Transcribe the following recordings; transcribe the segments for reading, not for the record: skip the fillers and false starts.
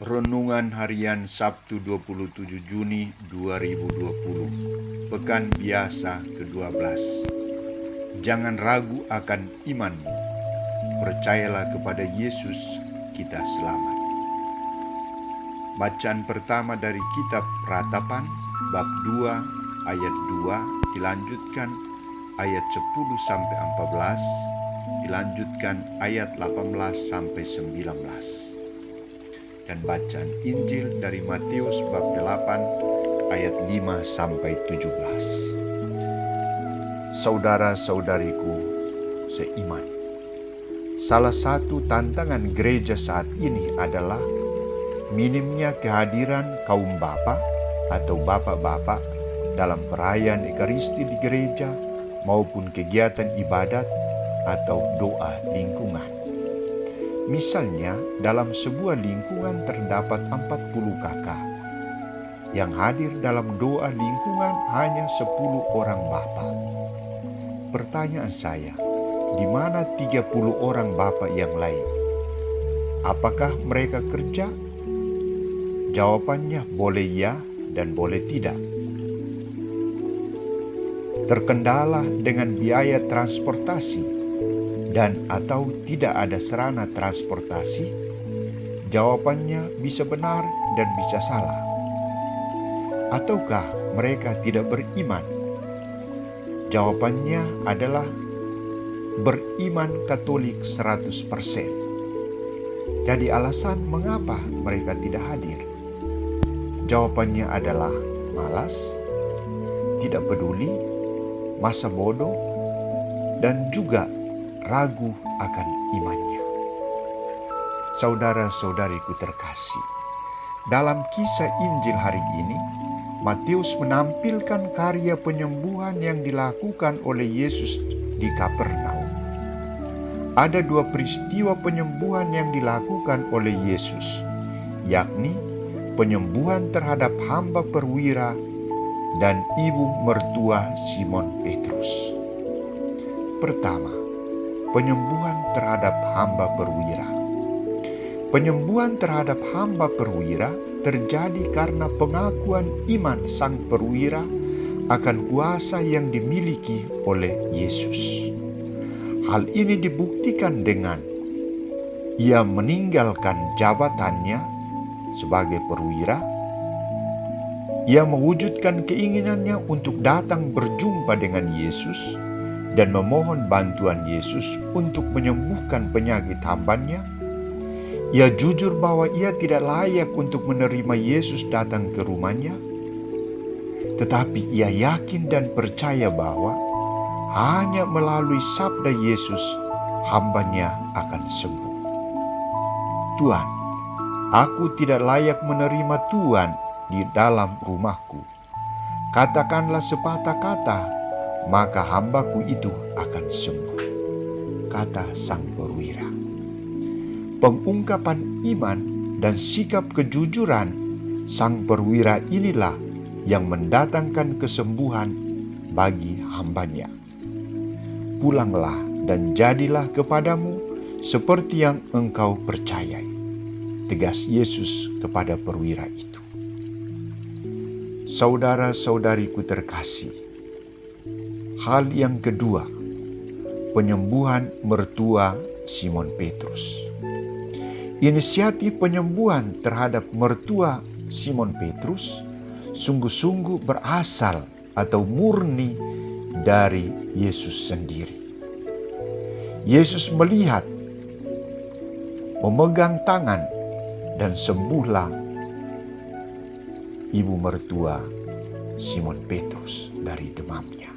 Renungan Harian Sabtu 27 Juni 2020, Pekan Biasa ke-12. Jangan ragu akan imanmu, percayalah kepada Yesus, kita selamat. Bacaan pertama dari kitab Ratapan, bab 2 ayat 2, dilanjutkan ayat 10-14, dilanjutkan ayat 18-19. Dan bacaan Injil dari Matius bab 8 ayat 5-17. Saudara-saudariku seiman, salah satu tantangan gereja saat ini adalah minimnya kehadiran kaum bapa atau bapak-bapak dalam perayaan Ekaristi di gereja maupun kegiatan ibadat atau doa lingkungan. Misalnya, dalam sebuah lingkungan terdapat 40 kakak. Yang hadir dalam doa lingkungan hanya 10 orang bapak. Pertanyaan saya, di mana 30 orang bapak yang lain? Apakah mereka kerja? Jawabannya boleh ya dan boleh tidak. Terkendala dengan biaya transportasi dan atau tidak ada sarana transportasi? Jawabannya bisa benar dan bisa salah. Ataukah mereka tidak beriman? Jawabannya adalah beriman Katolik 100%. Jadi alasan mengapa mereka tidak hadir? Jawabannya adalah malas, tidak peduli, masa bodoh, dan juga ragu akan imannya. Saudara-saudariku terkasih, dalam kisah Injil hari ini, Matius menampilkan karya penyembuhan yang dilakukan oleh Yesus di Kapernaum. Ada 2 peristiwa penyembuhan yang dilakukan oleh Yesus, yakni penyembuhan terhadap hamba perwira dan ibu mertua Simon Petrus. Pertama, penyembuhan terhadap hamba perwira. Penyembuhan terhadap hamba perwira terjadi karena pengakuan iman sang perwira akan kuasa yang dimiliki oleh Yesus. Hal ini dibuktikan dengan ia meninggalkan jabatannya sebagai perwira. Ia mewujudkan keinginannya untuk datang berjumpa dengan Yesus dan memohon bantuan Yesus untuk menyembuhkan penyakit hambanya. Ia jujur bahwa ia tidak layak untuk menerima Yesus datang ke rumahnya, tetapi ia yakin dan percaya bahwa hanya melalui sabda Yesus hambanya akan sembuh. Tuhan, aku tidak layak menerima Tuhan di dalam rumahku. Katakanlah sepatah kata, maka hambaku itu akan sembuh, kata sang perwira. Pengungkapan iman dan sikap kejujuran sang perwira inilah yang mendatangkan kesembuhan bagi hambanya. Pulanglah dan jadilah kepadamu seperti yang engkau percayai, tegas Yesus kepada perwira itu. Saudara-saudariku terkasih, hal yang kedua, penyembuhan mertua Simon Petrus. Inisiatif penyembuhan terhadap mertua Simon Petrus sungguh-sungguh berasal atau murni dari Yesus sendiri. Yesus melihat, memegang tangan, dan sembuhlah ibu mertua Simon Petrus dari demamnya.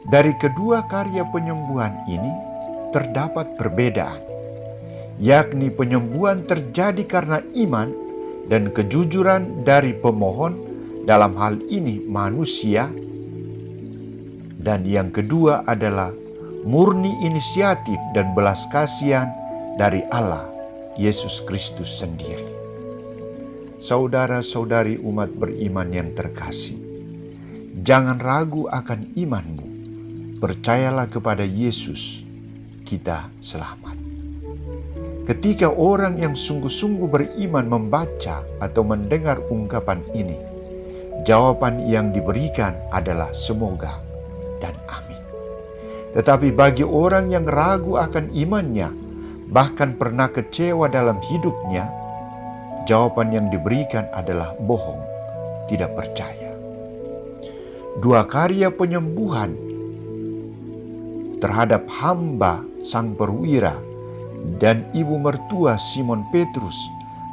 Dari kedua karya penyembuhan ini terdapat perbedaan, yakni penyembuhan terjadi karena iman dan kejujuran dari pemohon, dalam hal ini manusia, dan yang kedua adalah murni inisiatif dan belas kasihan dari Allah, Yesus Kristus sendiri. Saudara-saudari umat beriman yang terkasih, jangan ragu akan imanmu. Percayalah kepada Yesus, kita selamat. Ketika orang yang sungguh-sungguh beriman membaca atau mendengar ungkapan ini, jawaban yang diberikan adalah semoga dan amin. Tetapi bagi orang yang ragu akan imannya, bahkan pernah kecewa dalam hidupnya, jawaban yang diberikan adalah bohong, tidak percaya. Dua karya penyembuhan terhadap hamba sang perwira dan ibu mertua Simon Petrus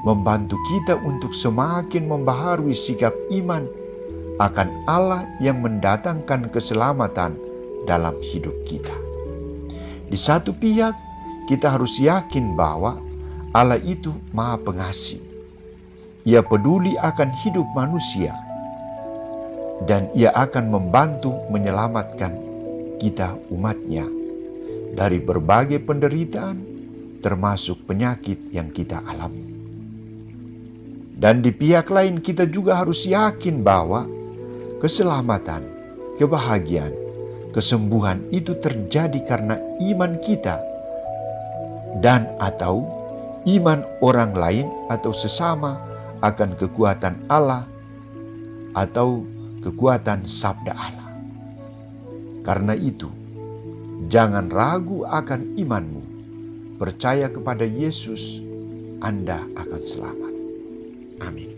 membantu kita untuk semakin membaharui sikap iman akan Allah yang mendatangkan keselamatan dalam hidup kita. Di satu pihak, kita harus yakin bahwa Allah itu Maha Pengasih. Ia peduli akan hidup manusia dan Ia akan membantu menyelamatkan kita umatnya dari berbagai penderitaan termasuk penyakit yang kita alami. Dan di pihak lain kita juga harus yakin bahwa keselamatan, kebahagiaan, kesembuhan itu terjadi karena iman kita dan atau iman orang lain atau sesama akan kekuatan Allah atau kekuatan sabda Allah. Karena itu, jangan ragu akan imanmu. Percaya kepada Yesus, Anda akan selamat. Amin.